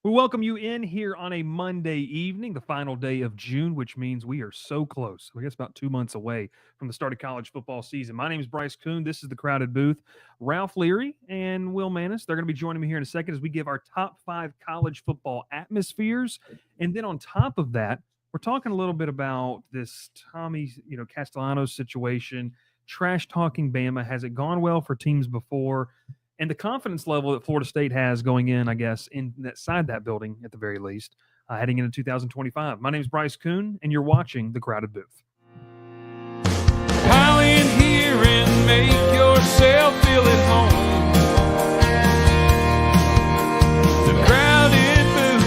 We welcome you in here on a Monday evening, the final day of June, which means we are so close. I guess about 2 months away from the start of college football season. My name is Bryce Koon. This is the Crowded Booth. Ralph Leary and Will Mannis, they're going to be joining me here in a second as we give our top 5 college football atmospheres. And then on top of that, we're talking a little bit about this Tommy, Castellanos situation, trash talking Bama. Has it gone well for teams before? And the confidence level that Florida State has going in, I guess, inside that building at the very least, heading into 2025. My name is Bryce Koon, and you're watching The Crowded Booth. Pile in here and make yourself feel at home. The Crowded Booth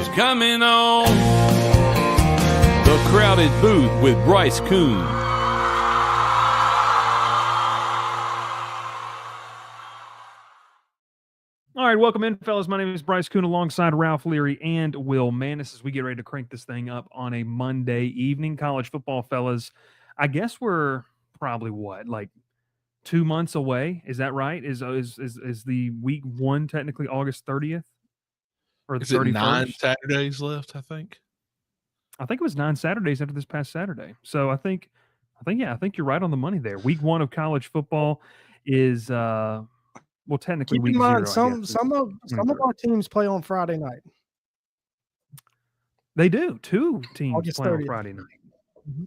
is coming on. The Crowded Booth with Bryce Koon. All right, welcome in, fellas. My name is Bryce Koon alongside Ralph Leary and Will Mannis as we get ready to crank this thing up on a Monday evening. College football, fellas, I guess we're probably, like 2 months away? Is that right? Is the week one technically August 30th? Or the 31st? 9 Saturdays left, I think. I think it was 9 Saturdays after this past Saturday. So I think you're right on the money there. Week one of college football is well, technically, keep week in mind, zero, some of our teams play on Friday night. They do. 2 teams August play 30th. on Friday night. Mm-hmm.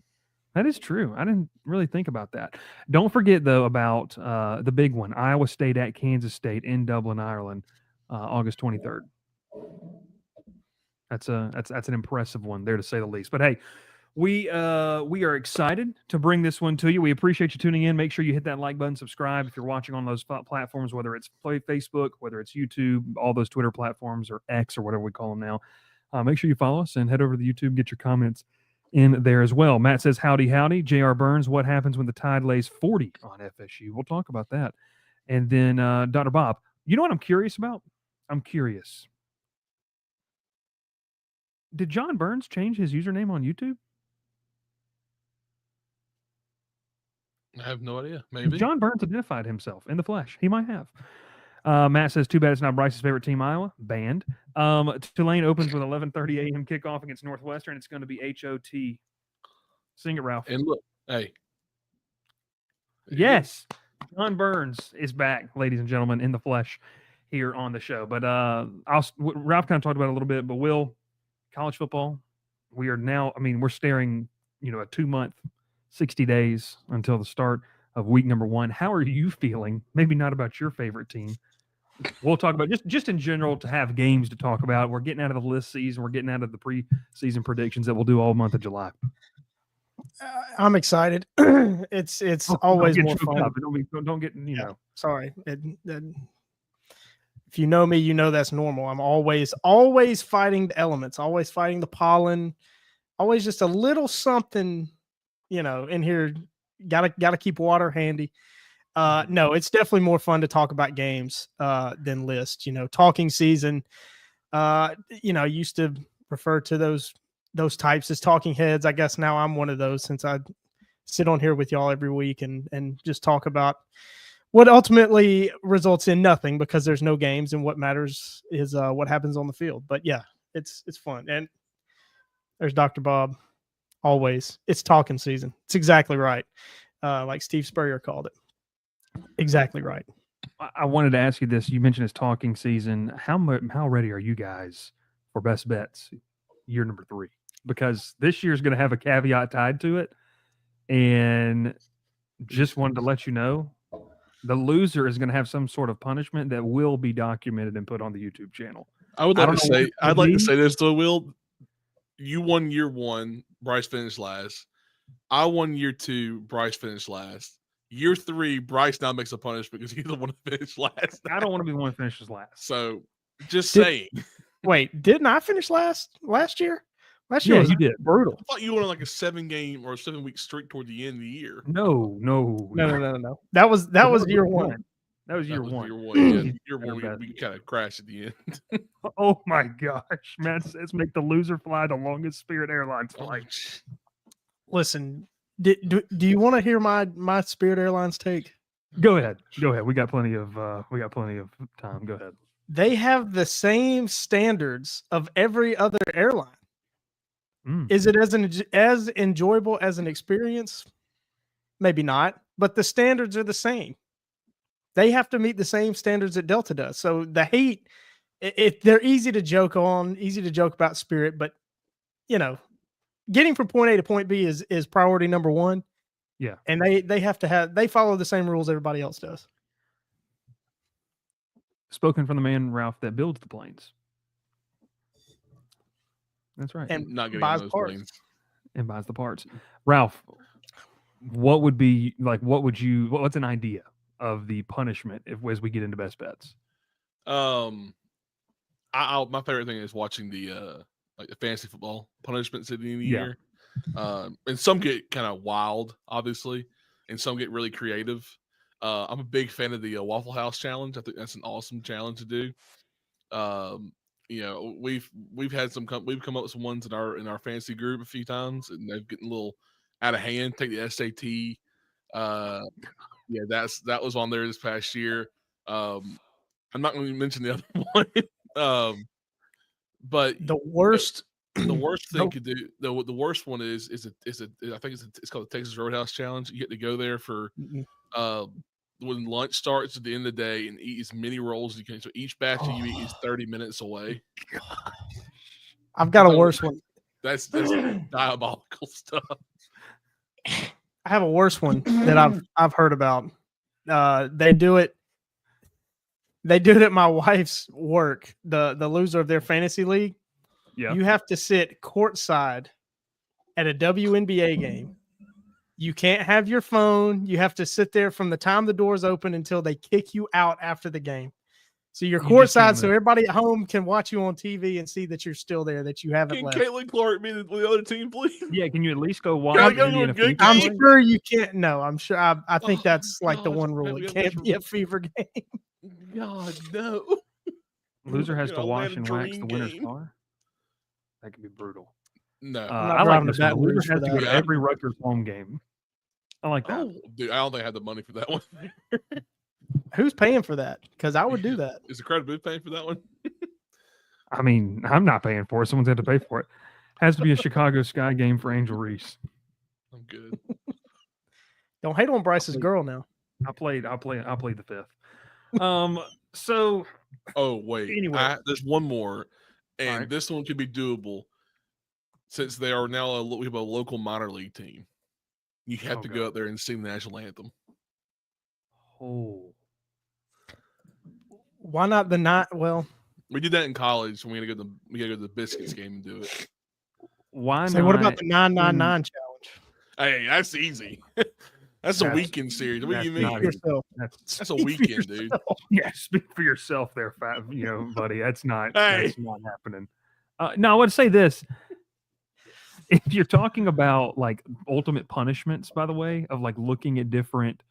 That is true. I didn't really think about that. Don't forget, though, about the big one, Iowa State at Kansas State in Dublin, Ireland, August 23rd. That's an impressive one there, to say the least. But hey, we are excited to bring this one to you. We appreciate you tuning in. Make sure you hit that like button, subscribe if you're watching on those platforms, whether it's Facebook, whether it's YouTube, all those Twitter platforms, or X, or whatever we call them now. Make sure you follow us and head over to the YouTube, get your comments in there as well. Matt says, howdy, howdy. J.R. Burns, what happens when the Tide lays 40 on FSU? We'll talk about that. And then Dr. Bob, you know what I'm curious about? I'm curious. Did John Burns change his username on YouTube? I have no idea. Maybe. John Burns identified himself in the flesh. He might have. Matt says, too bad it's not Bryce's favorite team, Iowa. Banned. Tulane opens with 11:30 a.m. kickoff against Northwestern. It's going to be HOT. Sing it, Ralph. And look, hey. Yes. John Burns is back, ladies and gentlemen, in the flesh here on the show. But Ralph kind of talked about it a little bit, but Will, college football, we are now, we're staring, a 2-month, 60 days until the start of week number 1. How are you feeling? Maybe not about your favorite team. We'll talk about just in general to have games to talk about. We're getting out of the list season. We're getting out of the preseason predictions that we'll do all month of July. I'm excited. It's always more fun. Don't get, Sorry. If you know me, you know that's normal. I'm always fighting the elements, always fighting the pollen, always just a little something, in here. Gotta keep water handy. No, it's definitely more fun to talk about games than list. Talking season. Used to refer to those types as talking heads. I guess now I'm one of those, since I sit on here with y'all every week and just talk about what ultimately results in nothing, because there's no games, and what matters is what happens on the field. But yeah, it's fun. And there's Dr. Bob. Always, it's talking season. It's exactly right. Like Steve Spurrier called it. Exactly right. I wanted to ask you this. You mentioned it's talking season. How ready are you guys for best bets year number 3? Because this year's going to have a caveat tied to it. And just wanted to let you know, the loser is going to have some sort of punishment that will be documented and put on the YouTube channel. I'd like to say this though, Will. You won year 1, Bryce finished last. I won year 2, Bryce finished last. Year 3, Bryce now makes a punishment because he's the one who finished last. I don't want to be the one who finishes last. So, just saying. Wait, didn't I finish last year? Last year, yeah, you did. Brutal. I thought you went on like a 7-game or a 7-week streak toward the end of the year. No. That was year 1. That was year 1. Year 1. Yeah. Year 1, we kind of crashed at the end. Oh my gosh, Matt says make the loser fly the longest Spirit Airlines flight. Listen, do you want to hear my Spirit Airlines take? Go ahead. We got plenty of time. Go ahead. they have the same standards of every other airline. Is it as enjoyable as an experience? Maybe not, but the standards are the same. They have to meet the same standards that Delta does. So the hate, they're easy to joke on, easy to joke about Spirit, but getting from point A to point B is priority number one. Yeah. And they follow the same rules everybody else does. Spoken from the man, Ralph, that builds the planes. That's right. And not getting buys those parts. planes. And buys the parts. Ralph, what would be like? What's an idea of the punishment as we get into best bets? My favorite thing is watching the fantasy football punishments at the end of the year. And some get kind of wild, obviously, and some get really creative. I'm a big fan of the Waffle House challenge. I think that's an awesome challenge to do. We've had we've come up with some ones in our fantasy group a few times, and they've getting a little out of hand. Take the SAT. That was on there this past year. I'm not going to mention the other one. But the worst thing to do, the worst one is I think it's called the Texas Roadhouse Challenge. You get to go there for when lunch starts at the end of the day and eat as many rolls as you can. So each batch you eat is 30 minutes away. I've got a worse one. That's diabolical stuff. I have a worse one that I've heard about. They do it at my wife's work. The loser of their fantasy league. Yeah. You have to sit courtside at a WNBA game. You can't have your phone. You have to sit there from the time the doors open until they kick you out after the game. So you're courtside, so everybody at home can watch you on TV and see that you're still there, that you haven't left. Can Caitlin Clark be the other team, please? Yeah, can you at least go watch? I'm sure you can't. No, I'm sure. I think that's the one rule. It can't be a fever game. God, no. Loser has to wash and wax the winner's car. That could be brutal. No, I like this one. Loser has to go to every Rutgers home game. I like that. Oh, dude, I don't think I have the money for that one. Who's paying for that? Because I would do that. Is the Crowded Booth paying for that one? I mean, I'm not paying for it. Someone's had to pay for it. Has to be a Chicago Sky game for Angel Reese. I'm good. Don't hate on Bryce's girl now. I played the fifth. So. Oh wait. Anyway, there's one more, and right. This one could be doable since they are now we have a local minor league team. You have to go out there and sing the national anthem. Oh. Why not the night? Well, we did that in college. We gotta go to the Biscuits game and do it. Why not? What about the 999 challenge? Hey, that's easy. That's a weekend series. What do you mean? That's a weekend, dude. Yeah, speak for yourself there, buddy. That's not happening. No, I want to say this. If you're talking about like ultimate punishments, by the way, of like looking at different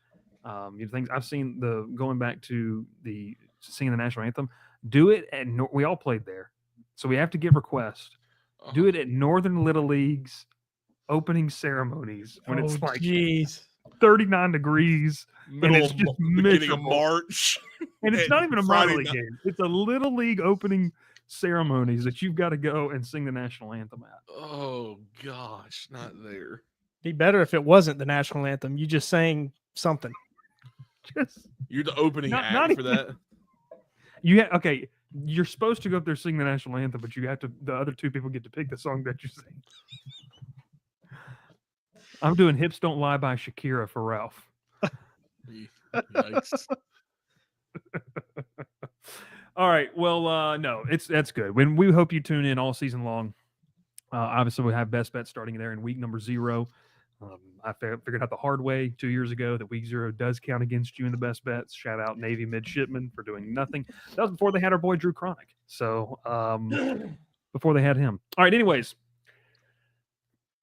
things, I've seen going back to the singing the national anthem. Do it at we all played there, so we have to give requests. Do it at Northern Little League's opening ceremonies when it's like 39 degrees and it's just beginning of March, and it's not even a minor league game. It's a Little League opening ceremonies that you've got to go and sing the national anthem at. Oh gosh, not there. Be better if it wasn't the national anthem. You just sang something. You're the opening act for that. Okay. You're supposed to go up there sing the national anthem, but you have to. The other two people get to pick the song that you sing. I'm doing "Hips Don't Lie" by Shakira for Ralph. Yikes. All right. Well, no, that's good. We hope you tune in all season long. Obviously, we have best bets starting there in week number 0. I figured out the hard way 2 years ago that week 0 does count against you in the best bets. Shout out Navy midshipman for doing nothing. That was before they had our boy Drew Cronick. So before they had him. All right. Anyways,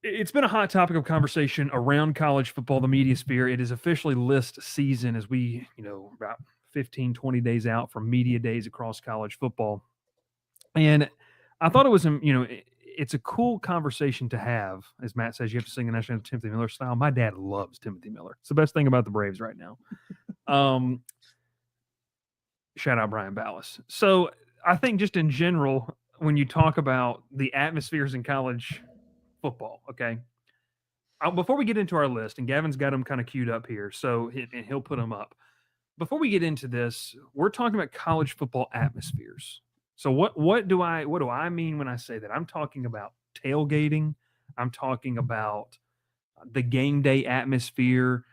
it's been a hot topic of conversation around college football, the media sphere. It is officially list season as we, about 15, 20 days out from media days across college football. And I thought it was, it's a cool conversation to have. As Matt says, you have to sing the national anthem Timothy Miller style. My dad loves Timothy Miller. It's the best thing about the Braves right now. Shout out Brian Ballas. So I think just in general, when you talk about the atmospheres in college football, okay. Before we get into our list, and Gavin's got them kind of queued up here, so and he'll put them up. Before we get into this, we're talking about college football atmospheres. So what do I mean when I say that? I'm talking about tailgating. I'm talking about the game day atmosphere,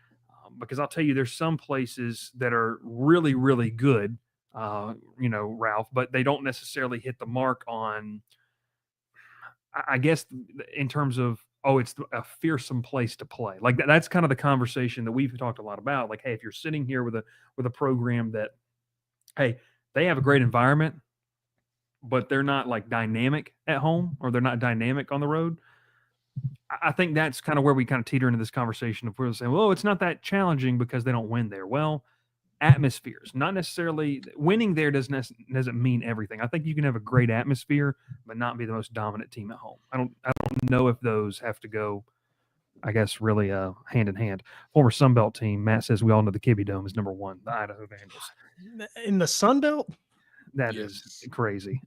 because I'll tell you, there's some places that are really, really good, Ralph, but they don't necessarily hit the mark on, I guess, in terms of, oh, it's a fearsome place to play. Like that's kind of the conversation that we've talked a lot about. Like, hey, if you're sitting here with a program that, hey, they have a great environment, but they're not like dynamic at home, or they're not dynamic on the road. I think that's kind of where we kind of teeter into this conversation. If we're saying, well, it's not that challenging because they don't win there. Well, atmospheres, not necessarily winning there doesn't mean everything. I think you can have a great atmosphere, but not be the most dominant team at home. I don't know if those have to go, I guess, really hand in hand. Former Sun Belt team, Matt says we all know the Kibbe Dome is number one, the Idaho Vandals. In the Sun Belt? That is crazy.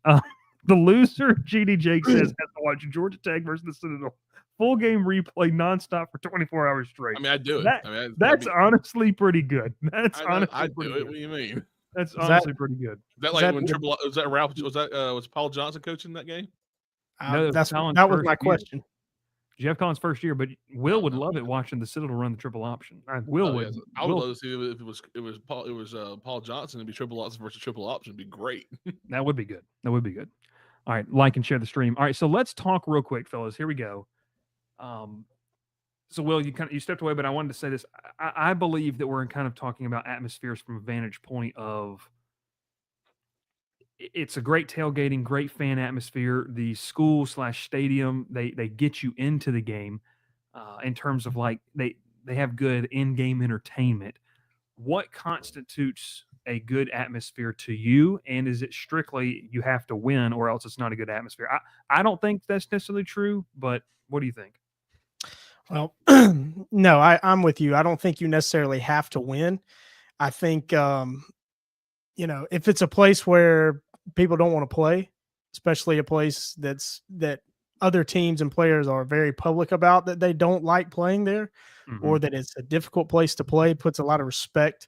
The loser, GD Jake says, has to watch Georgia Tech versus the Citadel. Full game replay nonstop for 24 hours straight. I mean, I'd do it. That's honestly pretty good. That's honestly I'd pretty do it. good. What do you mean? That's honestly pretty good. Is that like when Triple? Was that Ralph? Was Paul Johnson coaching that game? No, that was my question. Jeff Collins' first year, but Will would love it watching the Citadel run the triple option. Will would. I would love to see if it was Paul Johnson. It'd be triple option versus triple option. It'd be great. That would be good. That would be good. All right, like and share the stream. All right, so let's talk real quick, fellas. Here we go. So Will, you stepped away, but I wanted to say this. I believe that we're kind of talking about atmospheres from a vantage point of, it's a great tailgating, great fan atmosphere. The school/stadium, they get you into the game in terms of like they have good in-game entertainment. What constitutes a good atmosphere to you? And is it strictly you have to win or else it's not a good atmosphere? I don't think that's necessarily true, but what do you think? Well, no, I'm with you. I don't think you necessarily have to win. I think, if it's a place where people don't want to play, especially a place that other teams and players are very public about that they don't like playing there, or that it's a difficult place to play, puts a lot of respect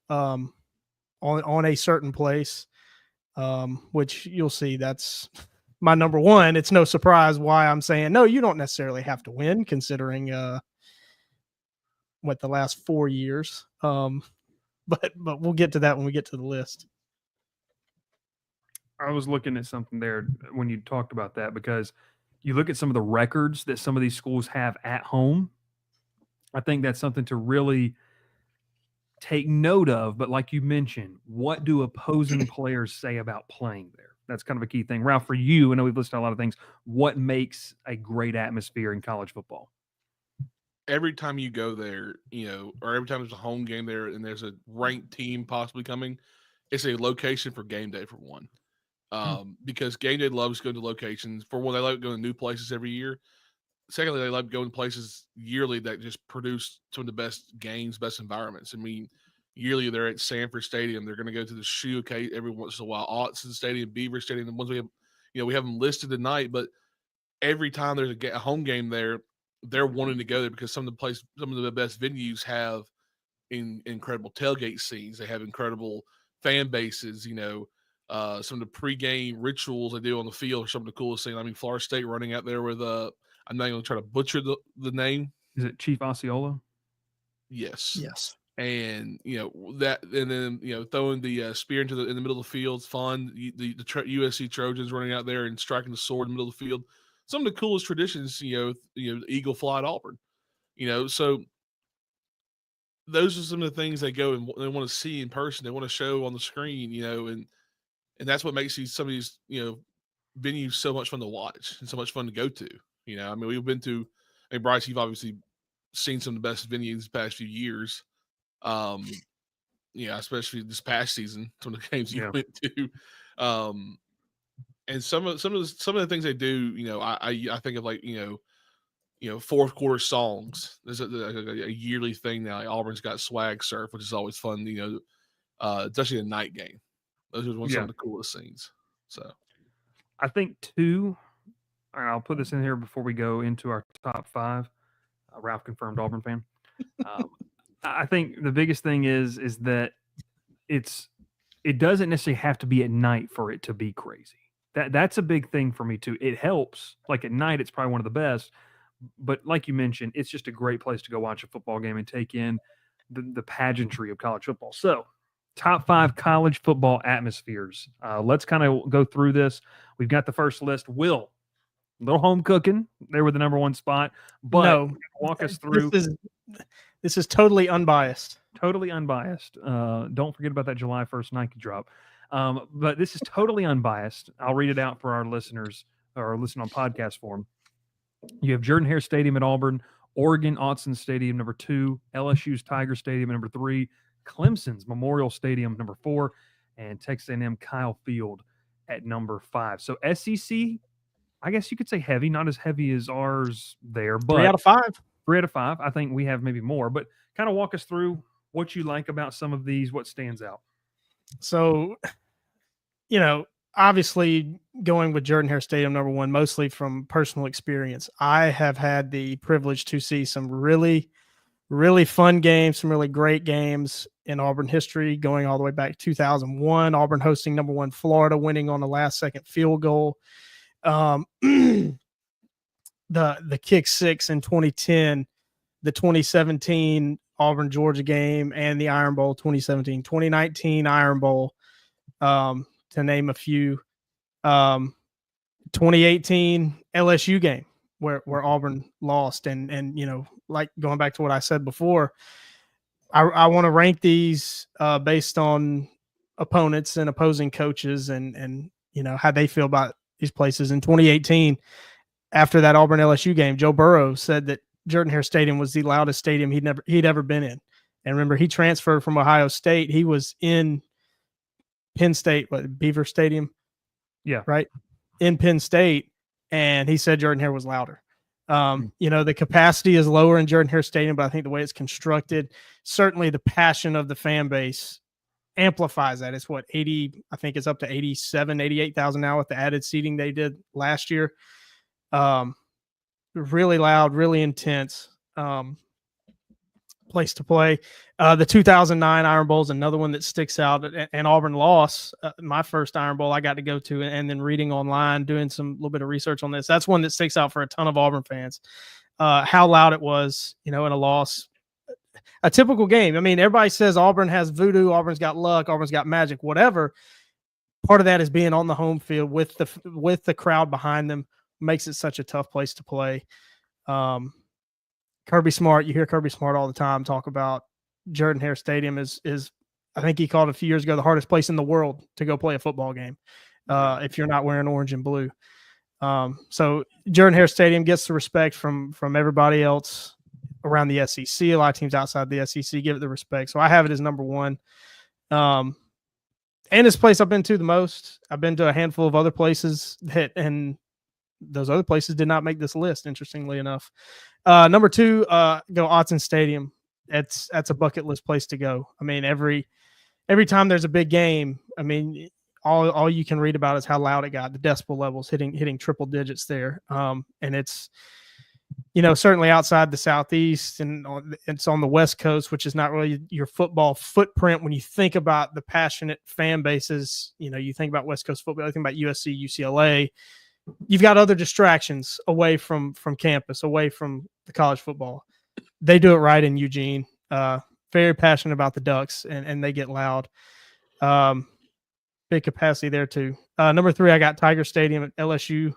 on a certain place, which you'll see that's my number one. It's no surprise why I'm saying, no, you don't necessarily have to win, considering what the last 4 years. But we'll get to that when we get to the list. I was looking at something there when you talked about that, because you look at some of the records that some of these schools have at home. I think that's something to really take note of. But like you mentioned, what do opposing players say about playing there? That's kind of a key thing. Ralph, for you, I know we've listed a lot of things. What makes a great atmosphere in college football? Every time you go there, or every time there's a home game there and there's a ranked team possibly coming, it's a location for game day, for one. Because game day loves going to locations. For one, they like going to new places every year. Secondly, they love going to places yearly that just produce some of the best games, best environments. I mean, yearly they're at Sanford Stadium. They're going to go to the Shoe every once in a while. Autzen Stadium, Beaver Stadium. The ones we have, we have them listed tonight. But every time there's a home game there, they're wanting to go there because some of the best venues have incredible tailgate scenes. They have incredible fan bases. Some of the pregame rituals they do on the field are some of the coolest things. I mean, Florida State running out there with I'm not going to try to butcher the name. Is it Chief Osceola? Yes. And that, and then throwing the spear in the middle of the field is fun. The USC Trojans running out there and striking the sword in the middle of the field. Some of the coolest traditions. The Eagle fly at Auburn. So those are some of the things they go and they want to see in person. They want to show on the screen. And that's what makes some of these venues so much fun to watch and so much fun to go to. I mean, we've been to. I mean, Bryce, you've obviously seen some of the best venues the past few years. Especially this past season, some of the games you went to. And some of the things they do, I think of like fourth quarter songs. There's a yearly thing now. Like Auburn's got swag surf, which is always fun. Especially a night game. Those are some of the coolest scenes. So I think two, and I'll put this in here before we go into our top five. Ralph confirmed Auburn fan. I think the biggest thing is that it doesn't necessarily have to be at night for it to be crazy. That's a big thing for me too. It helps. Like at night, it's probably one of the best. But like you mentioned, it's just a great place to go watch a football game and take in the pageantry of college football. So, top 5 college football atmospheres. Let's kind of go through this. We've got the first list. Will, a little home cooking. They were the number 1 spot. But No, walk us through. This is totally unbiased. Totally unbiased. Don't forget about that July 1st Nike drop. But this is totally unbiased. I'll read it out for our listeners or listen on podcast form. You have Jordan-Hare Stadium at Auburn, Oregon Autzen Stadium number 2, LSU's Tiger Stadium number 3, Clemson's Memorial Stadium number 4, and Texas A&M Kyle Field at number 5. So SEC, I guess you could say heavy, not as heavy as ours there, but 3 out of 5. 3 out of 5. I think we have maybe more, but kind of walk us through what you like about some of these, what stands out. So, obviously going with Jordan-Hare Stadium number 1, mostly from personal experience. I have had the privilege to see some really, really fun games, some really great games in Auburn history, going all the way back to 2001, Auburn hosting number 1 Florida, winning on a last-second field goal. The kick 6 in 2010, the 2017 Auburn Georgia game, and the Iron Bowl 2017, 2019 Iron Bowl, to name a few. 2018 LSU game where Auburn lost, and like going back to what I said before, I want to rank these based on opponents and opposing coaches and how they feel about these places. In 2018, after that Auburn LSU game, Joe Burrow said that Jordan-Hare Stadium was the loudest stadium he'd ever been in. And remember, he transferred from Ohio State. He was in Penn State, Beaver Stadium? Yeah. Right? In Penn State, and he said Jordan-Hare was louder. The capacity is lower in Jordan-Hare Stadium, but I think the way it's constructed, certainly the passion of the fan base amplifies that. It's 80, I think it's up to 87, 88,000 now with the added seating they did last year. Really loud, really intense place to play. The 2009 Iron Bowl is another one that sticks out, and Auburn lost my first Iron Bowl I got to go to, and then reading online, doing some little bit of research on this. That's one that sticks out for a ton of Auburn fans. How loud it was, in a loss. A typical game. I mean, everybody says Auburn has voodoo, Auburn's got luck, Auburn's got magic, whatever. Part of that is being on the home field with the crowd behind them. Makes it such a tough place to play. Kirby Smart, you hear Kirby Smart all the time talk about Jordan-Hare Stadium is I think he called it a few years ago the hardest place in the world to go play a football game if you're not wearing orange and blue. So Jordan-Hare Stadium gets the respect from everybody else around the SEC. A lot of teams outside the SEC give it the respect. So I have it as number 1. And this place I've been to the most. I've been to a handful of other places and those other places did not make this list, interestingly enough. Number 2, go Autzen Stadium. That's a bucket list place to go. I mean, every time there's a big game, I mean, all you can read about is how loud it got, the decibel levels hitting triple digits there. And it's, certainly outside the Southeast, and it's on the West Coast, which is not really your football footprint. When you think about the passionate fan bases, you think about West Coast football, you think about USC, UCLA. You've got other distractions away from campus, away from the college football. They do it right in Eugene. Very passionate about the Ducks, and they get loud. Big capacity there too. Number 3, I got Tiger Stadium at LSU,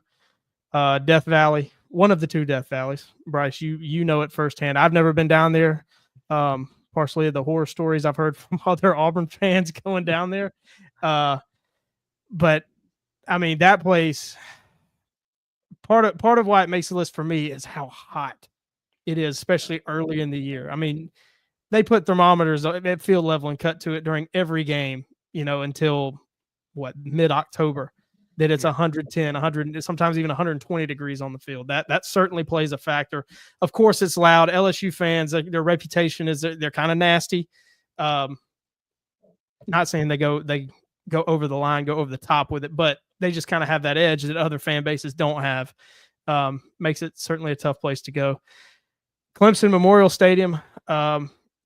Death Valley, one of the 2 Death Valleys. Bryce, you know it firsthand. I've never been down there. Partially the horror stories I've heard from other Auburn fans going down there. But I mean, that place. Part of why it makes the list for me is how hot it is, especially early in the year. I mean, they put thermometers at field level and cut to it during every game, until mid-October, that it's 110, 100, sometimes even 120 degrees on the field. That certainly plays a factor. Of course, it's loud. LSU fans, their reputation is they're kind of nasty. Not saying they go over the line, go over the top with it, but they just kind of have that edge that other fan bases don't have. Makes it certainly a tough place to go. Clemson Memorial Stadium.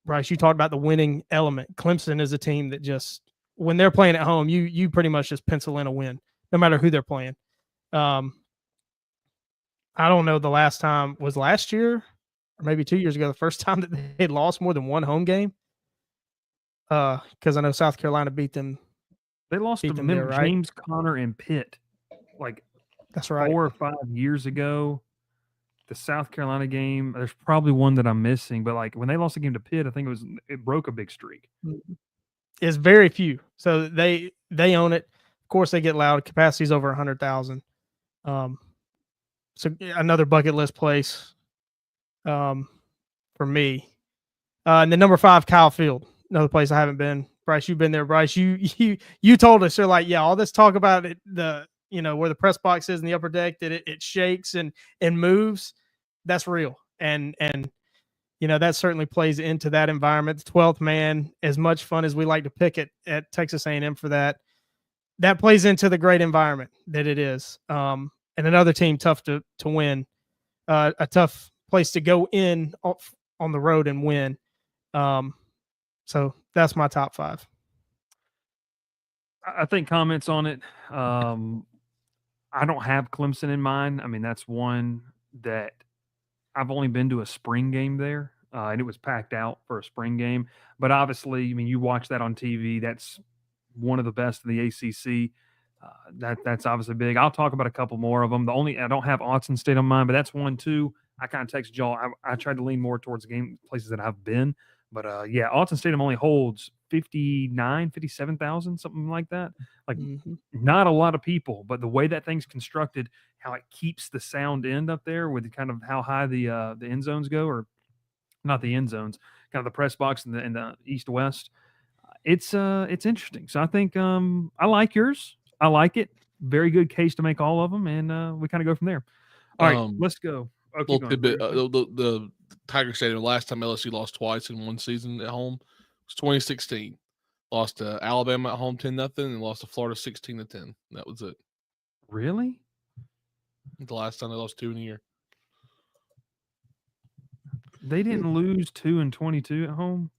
Bryce, you talked about the winning element. Clemson is a team that just, when they're playing at home, you pretty much just pencil in a win, no matter who they're playing. I don't know, the last time was last year or maybe 2 years ago, the first time that they lost more than one home game. Because I know South Carolina beat them. They lost to there, right? James Conner and Pitt like That's right. 4 or 5 years ago. The South Carolina game, there's probably one that I'm missing, but like when they lost the game to Pitt, I think it broke a big streak. It's very few, so they own it. Of course, they get loud. Capacity's over 100,000. So another bucket list place, for me. And the number 5, Kyle Field, another place I haven't been. Bryce, you've been there. Bryce, you told us, you're like, yeah, all this talk about it, where the press box is in the upper deck, that it shakes and moves. That's real. And that certainly plays into that environment. The 12th man, as much fun as we like to pick it at Texas A&M for that plays into the great environment that it is. And another team tough to win, a tough place to go in on the road and win. So that's my top 5. I think comments on it. I don't have Clemson in mind. I mean, that's one that I've only been to a spring game there, and it was packed out for a spring game. But obviously, I mean, you watch that on TV. That's one of the best in the ACC. That's obviously big. I'll talk about a couple more of them. I don't have Autzen State on mine, but that's one too. I kind of texted y'all. I tried to lean more towards game places that I've been. But yeah, Autzen Stadium only holds 57,000, something like that. Like not a lot of people, but the way that thing's constructed, how it keeps the sound end up there with kind of how high the end zones go, or not the end zones, kind of the press box in the east-west. It's interesting. So I think I like yours. I like it. Very good case to make all of them, and we kind of go from there. All right, let's go. Okay, little tidbit, the Tiger Stadium, the last time LSU lost twice in one season at home was 2016. Lost to Alabama at home 10-0, and lost to Florida 16-10. That was it. Really? The last time they lost 2 in a year. They didn't lose 2 and 22 at home.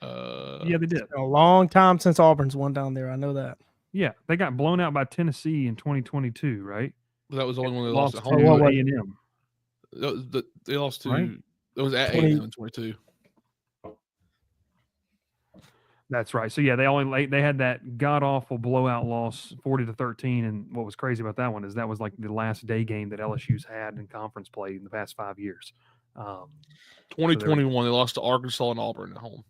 Yeah, they did. It's been a long time since Auburn's won down there. I know that. Yeah, they got blown out by Tennessee in 2022, right? That was the only one they lost at home. To A&M. They lost to. Right? It was at 8 and 22. That's right. So yeah, they had that god awful blowout loss, 40-13, and what was crazy about that one is that was like the last day game that LSU's had in conference play in the past 5 years. 2021, they lost to Arkansas and Auburn at home.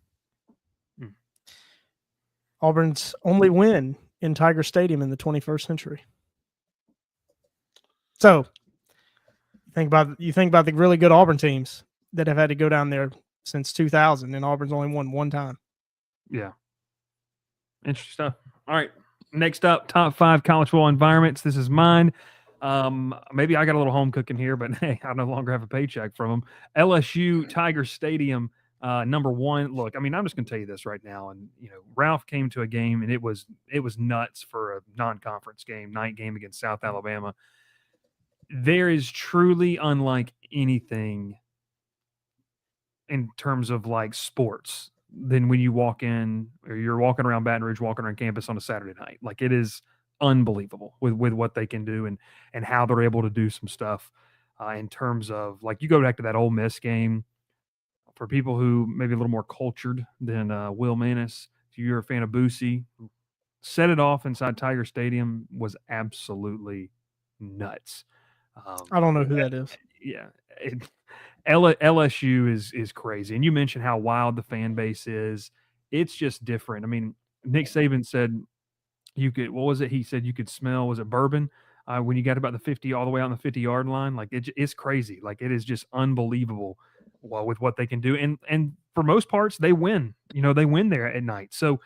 Auburn's only win in Tiger Stadium in the 21st century. So you think about the really good Auburn teams that have had to go down there since 2000, and Auburn's only won one time. Yeah. Interesting stuff. All right. Next up, top 5 college football environments. This is mine. Maybe I got a little home cooking here, but hey, I no longer have a paycheck from them. LSU Tiger Stadium, number 1. Look, I mean, I'm just going to tell you this right now. And, Ralph came to a game, and it was nuts for a non-conference game, night game against South Alabama. There is truly unlike anything in terms of like sports than when you walk in or you're walking around Baton Rouge, walking around campus on a Saturday night. Like it is unbelievable with what they can do and how they're able to do some stuff in terms of like you go back to that Ole Miss game for people who maybe a little more cultured than Will Maness. If you're a fan of Boosie, set it off inside Tiger Stadium was absolutely nuts. I don't know who that is. Yeah. LSU is crazy. And you mentioned how wild the fan base is. It's just different. I mean, Nick Saban said you could, what was it? He said you could smell, was it bourbon? When you got about the 50, all the way out on the 50-yard line. Like it's crazy. Like it is just unbelievable with what they can do. And for most parts, they win. They win there at night. So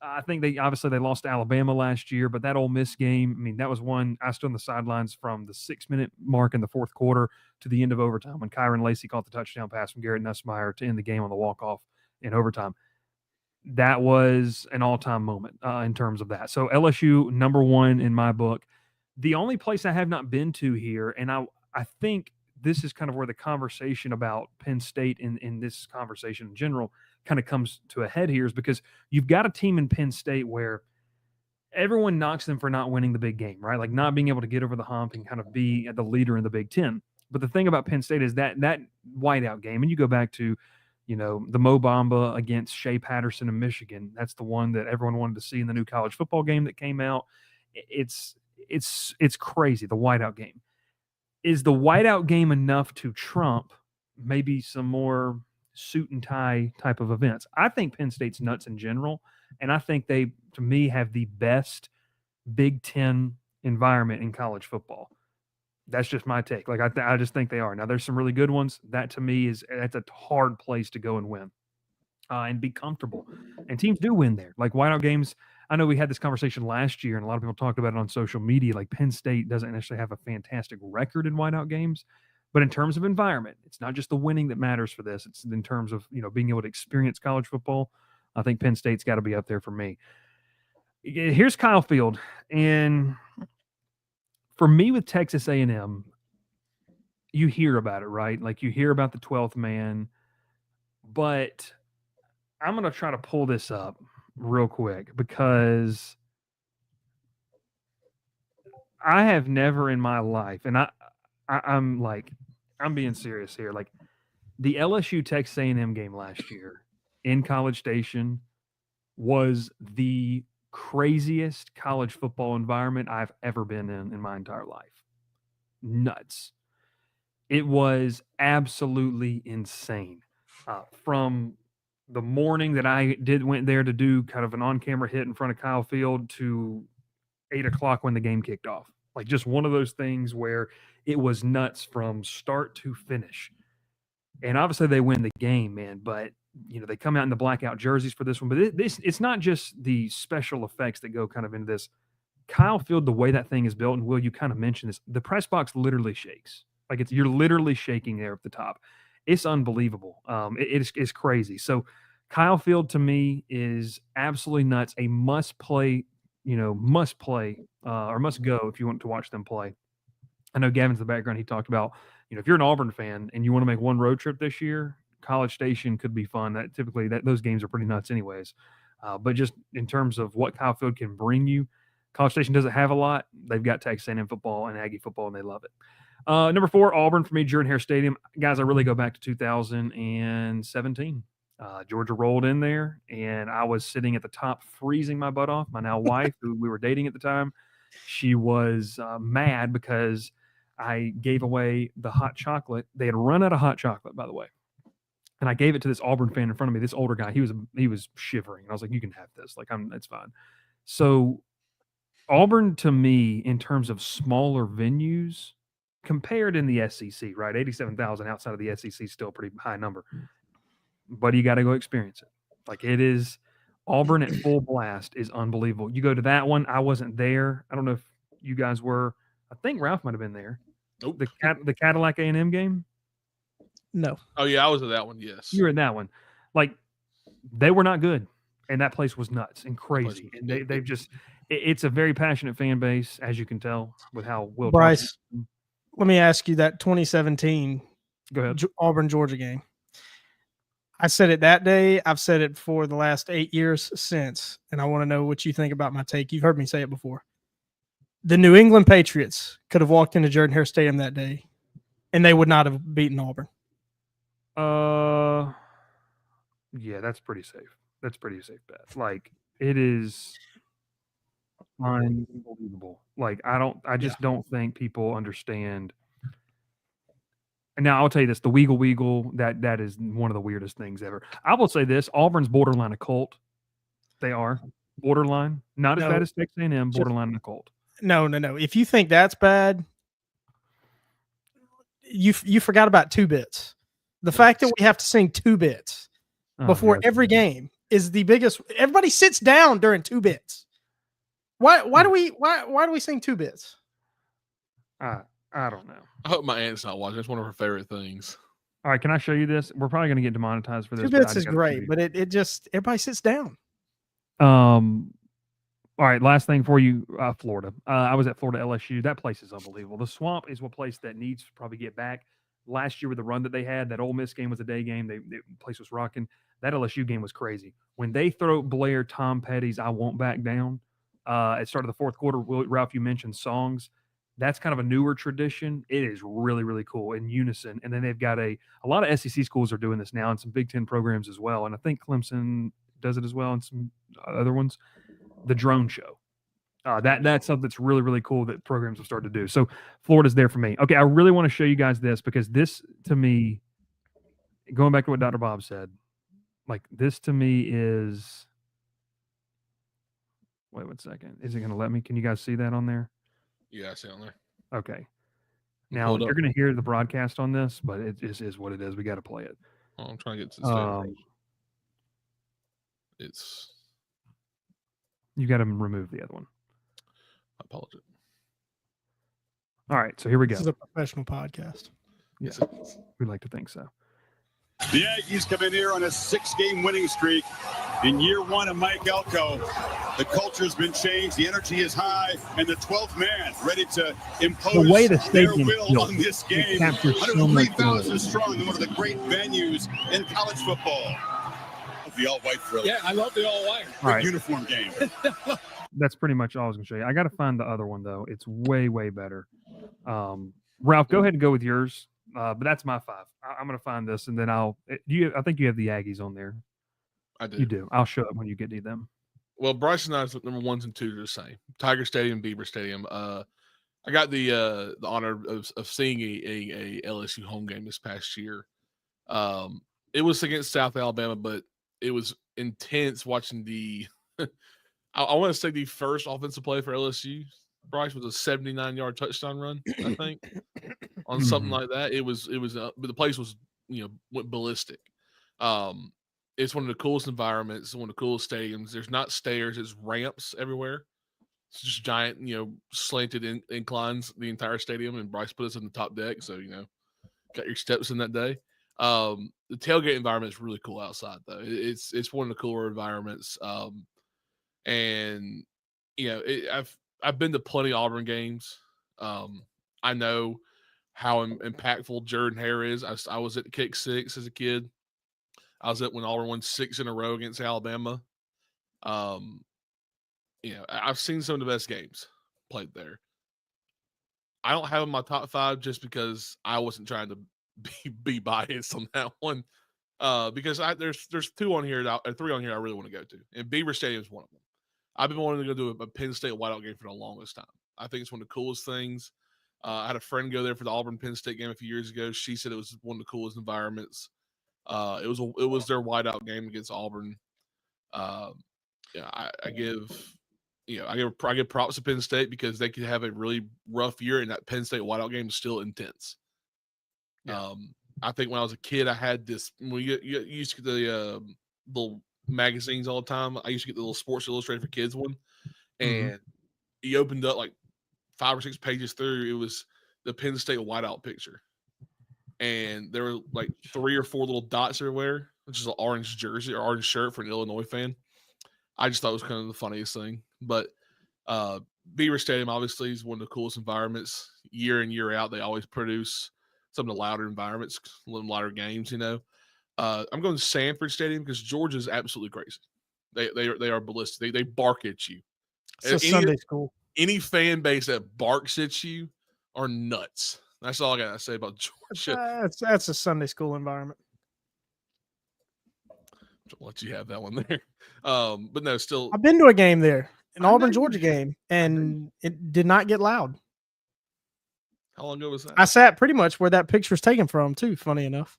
I think they lost to Alabama last year, but that Ole Miss game, I mean, that was one I stood on the sidelines from the 6-minute mark in the fourth quarter to the end of overtime when Kyron Lacey caught the touchdown pass from Garrett Nussmeier to end the game on the walk-off in overtime. that was an all-time moment in terms of that. So LSU number one in my book. The only place I have not been to here, and I think this is kind of where the conversation about Penn State in this conversation in general kind of comes to a head here, is because you've got a team in Penn State where everyone knocks them for not winning the big game, right? Like not being able to get over the hump and kind of be the leader in the Big Ten. But the thing about Penn State is that whiteout game, and you go back to, the Mo Bamba against Shea Patterson in Michigan. That's the one that everyone wanted to see in the new college football game that came out. It's crazy, the whiteout game. Is the whiteout game enough to trump maybe some more suit and tie type of events? I think Penn State's nuts in general, and I think they, to me, have the best Big Ten environment in college football. That's just my take. Like I just think they are. Now there's some really good ones. That to me that's a hard place to go and win, and be comfortable. And teams do win there. Like whiteout games. I know we had this conversation last year, and a lot of people talked about it on social media. Like Penn State doesn't necessarily have a fantastic record in whiteout games, but in terms of environment, it's not just the winning that matters for this. It's in terms of being able to experience college football. I think Penn State's got to be up there for me. Here's Kyle Field, and for me with Texas A&M, you hear about it, right? Like you hear about the 12th man, but I'm going to try to pull this up real quick because I have never in my life, and I'm being serious here. Like the LSU Texas A&M game last year in College Station was the craziest college football environment I've ever been in my entire life. Nuts. It was absolutely insane. From the morning that I went there to do kind of an on-camera hit in front of Kyle Field to 8 o'clock when the game kicked off. Like just one of those things where it was nuts from start to finish. And obviously they win the game, man, but they come out in the blackout jerseys for this one. But it's not just the special effects that go kind of into this. Kyle Field, the way that thing is built, and Will, you kind of mentioned this, the press box literally shakes. Like you're literally shaking there at the top. It's unbelievable. It's crazy. So Kyle Field to me is absolutely nuts. A must play, or must go if you want to watch them play. I know Gavin's in the background. He talked about, if you're an Auburn fan and you want to make one road trip this year, College Station could be fun. That typically those games are pretty nuts anyways. But just in terms of what Kyle Field can bring you, College Station doesn't have a lot. They've got Texas A&M football and Aggie football, and they love it. Number 4, Auburn for me, Jordan-Hare Stadium. Guys, I really go back to 2017. Georgia rolled in there, and I was sitting at the top freezing my butt off. My now wife, who we were dating at the time, she was mad because I gave away the hot chocolate. They had run out of hot chocolate, by the way. And I gave it to this Auburn fan in front of me, this older guy. He was shivering. I was like, you can have this. Like, it's fine. So Auburn, to me, in terms of smaller venues, compared in the SEC, right? 87,000 outside of the SEC is still a pretty high number. But you got to go experience it. Like it is, Auburn at full blast is unbelievable. You go to that one. I wasn't there. I don't know if you guys were. I think Ralph might have been there. Nope. The Cadillac A&M game? No. Oh, yeah, I was at that one, yes. You were in that one. Like, they were not good. And that place was nuts and crazy. And they've just – it's a very passionate fan base, as you can tell, with how Will – Bryce, let me ask you that 2017 Go ahead. Auburn-Georgia game. I said it that day. I've said it for the last 8 years since, and I want to know what you think about my take. You've heard me say it before. The New England Patriots could have walked into Jordan-Hare Stadium that day, and they would not have beaten Auburn. Yeah, that's pretty safe. That's pretty safe bet. Like, it is unbelievable. Like, I just don't think people understand. And now I'll tell you this, the Weagle, that is one of the weirdest things ever. I will say this, Auburn's borderline a cult. They are. Borderline. Not as bad as Texas A&M, borderline a cult. No. If you think that's bad, you forgot about 2 bits. The fact that we have to sing 2 bits before every game is the biggest. Everybody sits down during 2 bits. Why do we sing 2 bits? I don't know. I hope my aunt's not watching. It's one of her favorite things. All right, can I show you this? We're probably going to get demonetized for this. 2 but I bits just is gotta show great, you. but it just everybody sits down. All right, last thing for you, Florida. I was at Florida LSU. That place is unbelievable. The Swamp is a place that needs to probably get back. Last year with the run that they had, that Ole Miss game was a day game. The place was rocking. That LSU game was crazy. When they throw Blair Tom Petty's "I Won't Back Down," it started the fourth quarter. Ralph, you mentioned songs. That's kind of a newer tradition. It is really, really cool in unison. And then they've got a lot of SEC schools are doing this now, and some Big Ten programs as well. And I think Clemson does it as well, and some other ones. The drone show. That's something that's really, really cool that programs have started to do. So Florida's there for me. Okay, I really want to show you guys this because this, to me, going back to what Dr. Bob said, like this to me is. Wait 1 second. Is it going to let me? Can you guys see that on there? Yeah, I see it on there. Okay. Now you're going to hear the broadcast on this, but it is what it is. We got to play it. Oh, I'm trying to get to the It's. You got to remove the other one. I apologize. All right, so here we go. This is a professional podcast. Yeah, we'd like to think so. The Aggies come in here on a 6-game winning streak. In year 1 of Mike Elko, the culture has been changed. The energy is high, and the 12th man ready to impose The way the their stadium will built, on this game. it captures so much 103,000 strong in one of the great venues in college football. The all-white thrill. Yeah, I love the all-white. All right. Uniform game. That's pretty much all I was going to show you. I got to find the other one, though. It's way, way better. Ralph, go ahead and go with yours. But that's my 5. I'm going to find this, and then I think you have the Aggies on there. I do. You do. I'll show it when you get to them. Well, Bryce and I's number 1s and 2s are the same. Tiger Stadium, Beaver Stadium. I got the honor of seeing a LSU home game this past year. It was against South Alabama, but it was intense watching the I want to say the first offensive play for LSU. Bryce was a 79-yard touchdown run, I think, on something like that. It was but the place was, went ballistic. It's one of the coolest environments, one of the coolest stadiums. There's not stairs, it's ramps everywhere. It's just giant, slanted inclines the entire stadium, and Bryce put us in the top deck, so got your steps in that day. The tailgate environment is really cool outside, though. It's one of the cooler environments. And I've been to plenty of Auburn games. I know how impactful Jordan Hare is. I was at Kick 6 as a kid. I was at when Auburn won 6 in a row against Alabama. I've seen some of the best games played there. I don't have in my top 5 just because I wasn't trying to be biased on that one. Because there's 2 on here, 3 on here I really want to go to, and Beaver Stadium is one of them. I've been wanting to go do a Penn State whiteout game for the longest time. I think it's one of the coolest things. I had a friend go there for the Auburn Penn State game a few years ago. She said it was one of the coolest environments. It was their whiteout game against Auburn. I give props to Penn State because they could have a really rough year, and that Penn State whiteout game is still intense. Yeah. I think when I was a kid, I had this. You used to get the little magazines all the time. I used to get the little Sports Illustrated for Kids one, and he opened up like 5 or 6 pages through. It was the Penn State whiteout picture, and there were like 3 or 4 little dots everywhere, which is an orange jersey or orange shirt for an Illinois fan. I just thought it was kind of the funniest thing. But Beaver Stadium obviously is one of the coolest environments. Year in, year out, they always produce some of the louder environments, a little louder games. I'm going to Sanford Stadium because Georgia's absolutely crazy. They are ballistic. They bark at you. It's a Sunday school. Any fan base that barks at you are nuts. That's all I got to say about Georgia. That's a Sunday school environment. I'll let you have that one there. But no, still. I've been to a game there, an Auburn, Georgia game, and it did not get loud. How long ago was that? I sat pretty much where that picture's taken from, too, funny enough.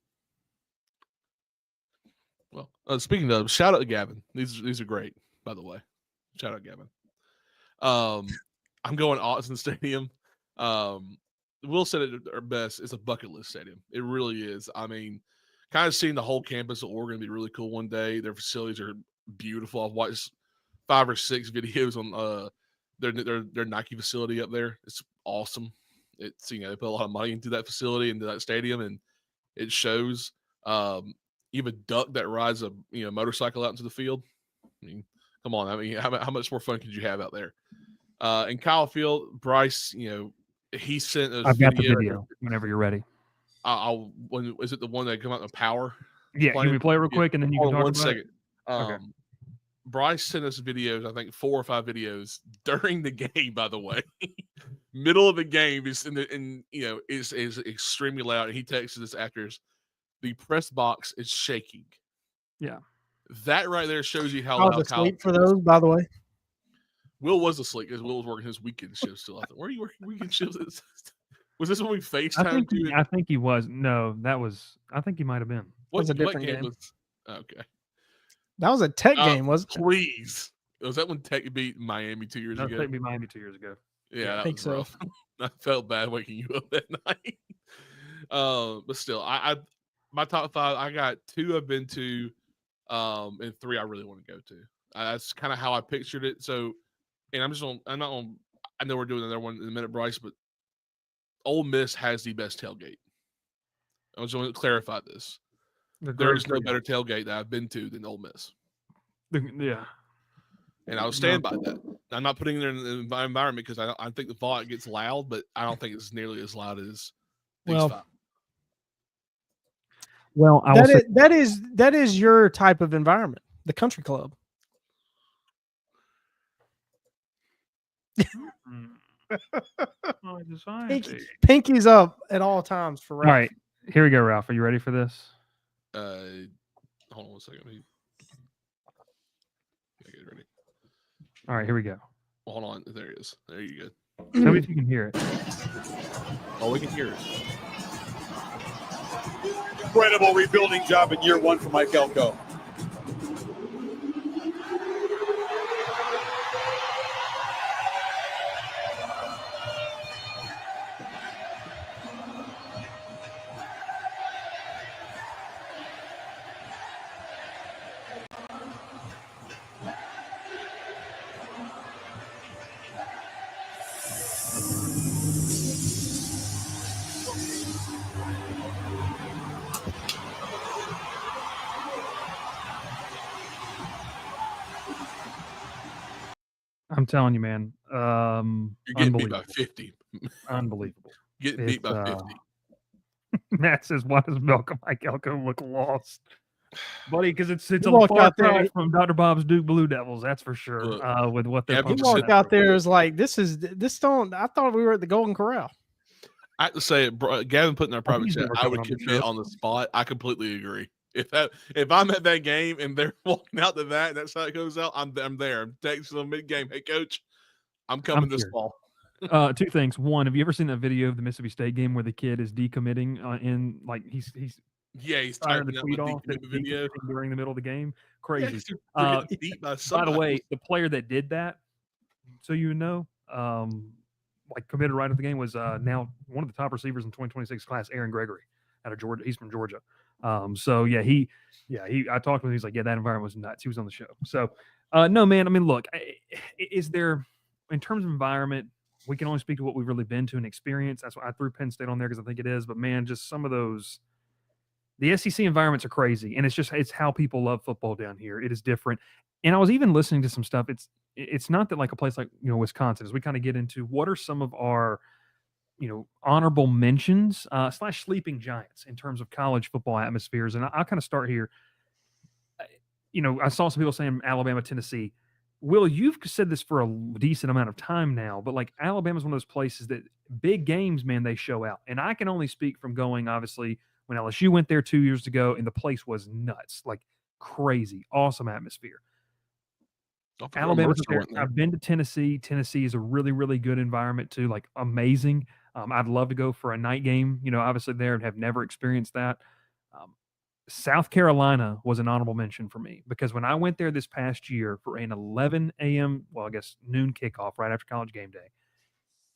Well, speaking of, shout out to Gavin. These are great, by the way. Shout out Gavin. I'm going Autzen Stadium. Will said it best. It's a bucket list stadium. It really is. I mean, kind of seeing the whole campus of Oregon be really cool one day. Their facilities are beautiful. I've watched 5 or 6 videos on their Nike facility up there. It's awesome. It's they put a lot of money into that facility, into that stadium, and It shows you have a duck that rides a motorcycle out into the field. I mean, come on. I mean, how much more fun could you have out there? In Kyle Field, Bryce, he sent us. I've got the video whenever you're ready. Is it the one that come out in power? Yeah, can we play it real quick and then you can talk about it? Okay. Bryce sent us videos, I think 4 or 5 videos during the game, by the way. Middle of the game is is extremely loud. And he texted us after the press box is shaking. Yeah. That right there shows you how I was loud asleep for those, by the way. Will was asleep because Will was working his weekend shift still. I thought, where are you working weekend shifts? Was this when we FaceTimed? I think he was. No, I think he might have been. Was a different game. Okay. That was a Tech game, wasn't it? Please. Was that when Tech beat Miami 2 years ago? Tech beat Miami 2 years ago. Yeah, I think so. Rough. I felt bad waking you up that night. But still, I my top 5, I got 2 I've been to, and 3 I really want to go to. That's kind of how I pictured it. So, and I know we're doing another one in a minute, Bryce, but Ole Miss has the best tailgate. I just want to clarify this. There is no better tailgate that I've been to than Ole Miss. Yeah. And I'll stand by that. I'm not putting it in the environment because I think the thought gets loud, but I don't think it's nearly as loud as these 5. Well, that is your type of environment, the country club. Pinkies up at all times for Ralph. All right, here we go, Ralph. Are you ready for this? Hold on 1 second. Get it ready. All right, here we go. Hold on. There it is. There you go. Tell me if you can hear it. Oh, we can hear it. Incredible rebuilding job in year 1 for Mike Elko. I'm telling you, man. You're getting beat by 50. Unbelievable. Getting beat by 50. Matt says, "Why does Malcolm Mike Elko look lost, buddy?" Because it's a far cry from Dr. Bob's Duke Blue Devils, that's for sure. Look, with what they're he walked out there is like, this don't. I thought we were at the Golden Corral. I have to say, Gavin put in our private chat, I would commit on the spot. I completely agree. If I'm at that game and they're walking out to that, and that's how it goes out, I'm there. I'm texting them mid-game. Hey, coach, I'm coming this fall. 2 things. One, have you ever seen that video of the Mississippi State game where the kid is decommitting in like he's tired the tweet off the video during the middle of the game? Crazy. By the way, the player that did that, so you know, like committed right at the game was now one of the top receivers in 2026 class, Aaron Gregory, out of Georgia. He's from Georgia. So I talked with him. He's like, yeah, that environment was nuts. He was on the show. So, no, man. I mean, look, is there, in terms of environment, we can only speak to what we've really been to and experienced. That's why I threw Penn State on there because I think it is. But man, just some of those, the SEC environments are crazy, and it's how people love football down here. It is different. And I was even listening to some stuff. It's not that like a place like Wisconsin, as we kind of get into what are some of our honorable mentions / sleeping giants in terms of college football atmospheres. And I'll kind of start here. I saw some people saying Alabama, Tennessee. Will, you've said this for a decent amount of time now, but like Alabama's one of those places that big games, man, they show out. And I can only speak from going, obviously, when LSU went there 2 years ago, and the place was nuts, like crazy, awesome atmosphere. Alabama's there. I've been to Tennessee. Tennessee is a really, really good environment too, like amazing. I'd love to go for a night game, obviously there, and have never experienced that. South Carolina was an honorable mention for me because when I went there this past year for an 11 a.m., well, I guess noon kickoff right after college game day,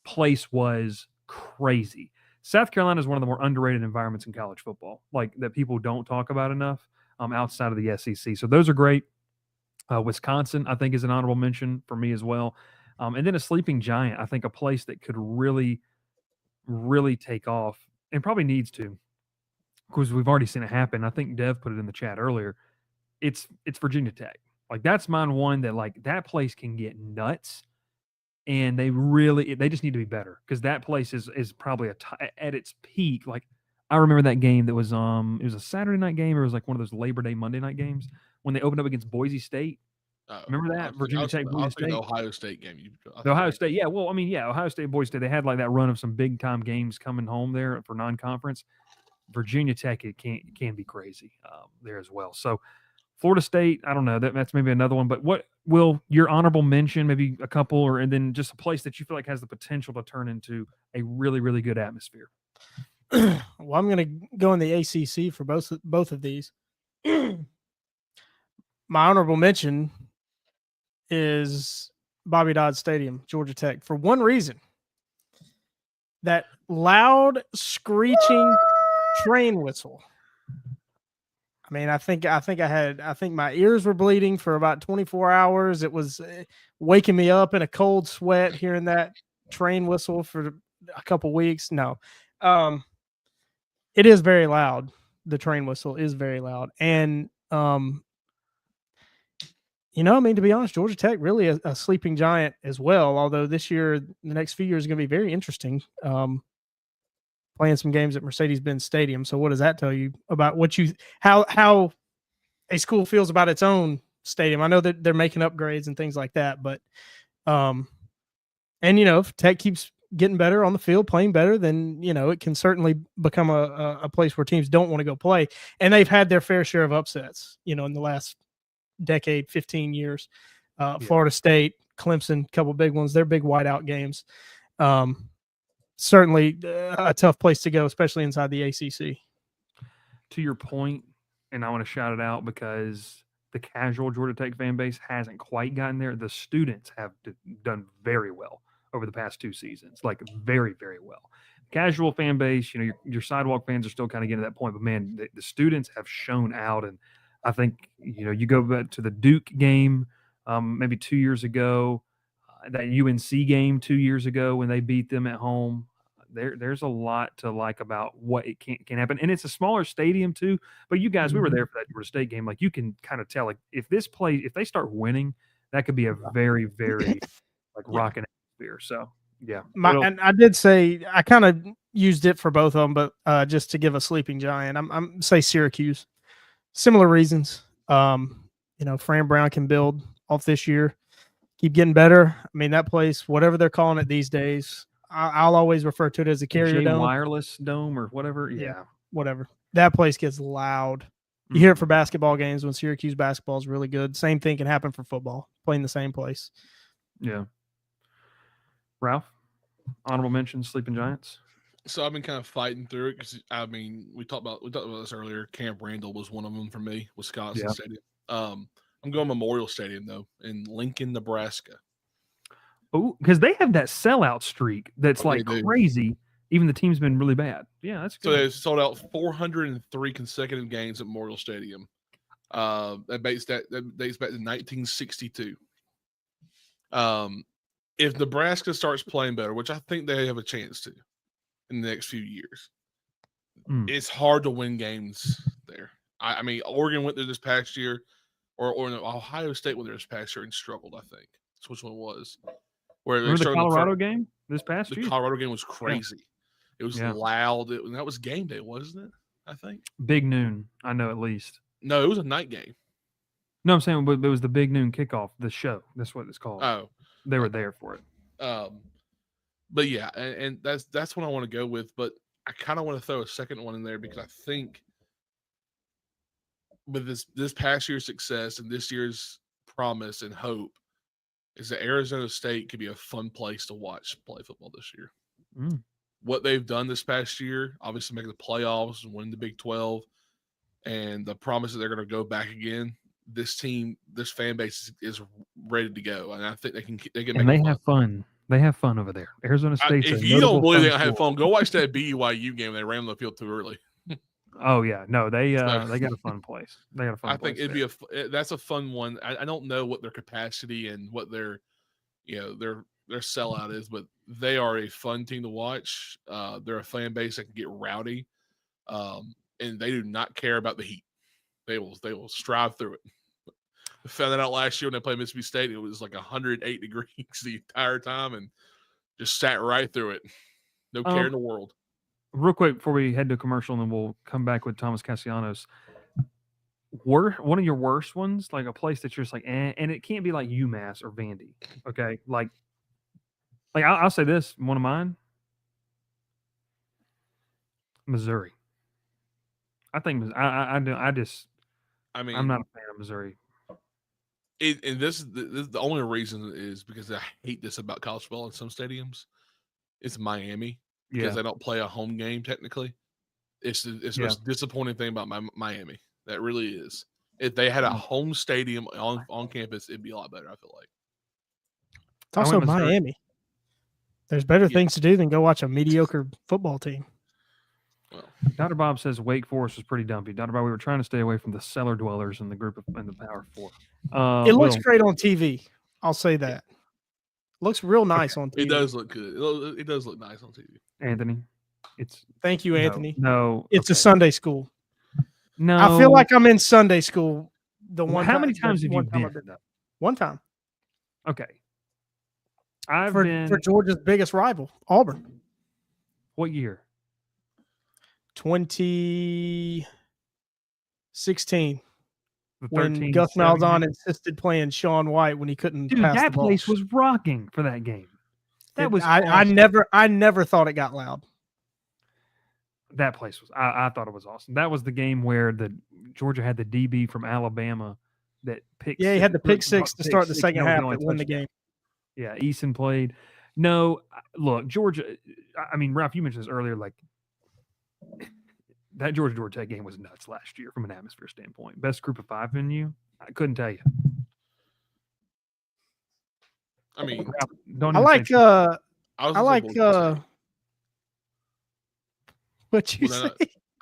place was crazy. South Carolina is one of the more underrated environments in college football, like that people don't talk about enough outside of the SEC. So those are great. Wisconsin, I think, is an honorable mention for me as well. And then a sleeping giant, I think a place that could really, really take off and probably needs to. because we've already seen it happen. I think Dev put it in the chat earlier. It's Virginia Tech. Like that's mine one that like that place can get nuts, and they just need to be better because that place is probably at its peak. Like I remember that game that was it was a Saturday night game or it was like one of those Labor Day Monday night games when they opened up against Boise State. Remember that Virginia Tech Boise State? The Ohio State game. The Ohio State, yeah. Well, I mean, yeah, Ohio State Boise State. They had like that run of some big time games coming home there for non-conference. Virginia Tech, it can be crazy there as well. So Florida State, I don't know. That's maybe another one. But what will your honorable mention, maybe a couple, and then just a place that you feel like has the potential to turn into a really, really good atmosphere? Well, I'm going to go in the ACC for both of these. My honorable mention is Bobby Dodd Stadium, Georgia Tech, for one reason. That loud, screeching train whistle. I mean, I think my ears were bleeding for about 24 hours. It was waking me up in a cold sweat hearing that train whistle for a couple weeks. No, it is very loud. The train whistle is very loud. And, I mean, to be honest, Georgia Tech really a sleeping giant as well. Although this year, the next few years is going to be very interesting. Playing some games at Mercedes-Benz Stadium. So what does that tell you about how a school feels about its own stadium? I know that they're making upgrades and things like that, but if Tech keeps getting better on the field, playing better, then it can certainly become a place where teams don't want to go play. And they've had their fair share of upsets, in the last decade, 15 years. Florida State, Clemson, a couple big ones. They're big whiteout games. Certainly a tough place to go, especially inside the ACC. To your point, and I want to shout it out because the casual Georgia Tech fan base hasn't quite gotten there. The students have done very well over the past 2 seasons, like very, very well. Casual fan base, your sidewalk fans are still kind of getting to that point, but man, the students have shown out. And I think, you go back to the Duke game maybe 2 years ago, that UNC game 2 years ago when they beat them at home. There's a lot to like about what it can happen. And it's a smaller stadium too. But you guys, we were there for that Georgia State game. Like you can kind of tell, like if they start winning, that could be a very, very like rocking atmosphere. So yeah. And I did say I kind of used it for both of them, but just to give a sleeping giant, I'm say Syracuse. Similar reasons. Fran Brown can build off this year. Keep getting better. I mean, that place, whatever they're calling it these days, I'll always refer to it as a Carrier Dome. Wireless Dome or whatever. Yeah. Whatever. That place gets loud. You hear it for basketball games when Syracuse basketball is really good. Same thing can happen for football, playing the same place. Yeah. Ralph, honorable mention, Sleeping Giants. So I've been kind of fighting through it because we talked about this earlier. Camp Randall was one of them for me, Wisconsin Stadium. I'm going Memorial Stadium though in Lincoln, Nebraska. Oh, because they have that sellout streak that's crazy. Even the team's been really bad. Yeah, that's good. So they've sold out 403 consecutive games at Memorial Stadium. That dates back to 1962. If Nebraska starts playing better, which I think they have a chance to in the next few years, it's hard to win games there. I mean, Oregon went there this past year, or Ohio State went there this past year and struggled, I think. That's which one it was. Remember the Colorado game this past year? The Colorado game was crazy. Yeah. It was loud. That was game day, wasn't it? I think. Big noon, I know at least. No, it was a night game. No, I'm saying but it was the big noon kickoff, the show. That's what it's called. Oh. They were there for it. But yeah, and that's what I want to go with. But I kind of want to throw a second one in there because I think with this past year's success and this year's promise and hope is that Arizona State could be a fun place to watch play football this year. What they've done this past year, obviously making the playoffs and winning the Big 12, and the promise that they're going to go back again. This team, this fan base is ready to go, and I think they can. And they have fun. They have fun over there. Arizona State. If you don't believe they have fun, go watch that BYU game. They ran on the field too early. Oh yeah, no, they got a fun place. They got a fun. I think that's a fun one. I don't know what their capacity and what their sellout is, but they are a fun team to watch. They're a fan base that can get rowdy. and they do not care about the heat. They will strive through it. I found that out last year when they played Mississippi State. It was like 108 degrees the entire time, and just sat right through it. No care in the world. Real quick before we head to commercial, and then we'll come back with Thomas Castellanos. One of your worst ones, like a place that you're just like, and it can't be like UMass or Vandy, okay? Like I'll say this, one of mine, Missouri. I think I'm not a fan of Missouri. And this the only reason is because I hate this about college football in some stadiums. It's Miami because they don't play a home game technically. It's the most disappointing thing about Miami. That really is. If they had a home stadium on campus, it'd be a lot better, I feel like. It's also Miami. There's better things to do than go watch a mediocre football team. Well, Dr. Bob says Wake Forest was pretty dumpy. Dr. Bob, we were trying to stay away from the cellar dwellers in the group in the Power Four. It looks great on TV. I'll say that. Looks real nice on TV. It does look good. It does look nice on TV. Anthony, thank you, Anthony. No, it's a Sunday school. No, I feel like I'm in Sunday school. How many times have you been? One time. Okay. I've been for Georgia's biggest rival, Auburn. What year? 2016. When Gus Malzahn insisted playing Sean White when he couldn't pass that the ball. place was rocking for that game. That was I never thought it got loud. That place was I thought it was awesome. That was the game where Georgia had the DB from Alabama that picked. Yeah, he had the pick six to start the second half that won the game. Yeah, Eason played. No, look, Georgia. I mean, Ralph, you mentioned this earlier. Like that Georgia Tech game was nuts last year from an atmosphere standpoint. Best group of five venue. I couldn't tell you. I mean, I like what you say?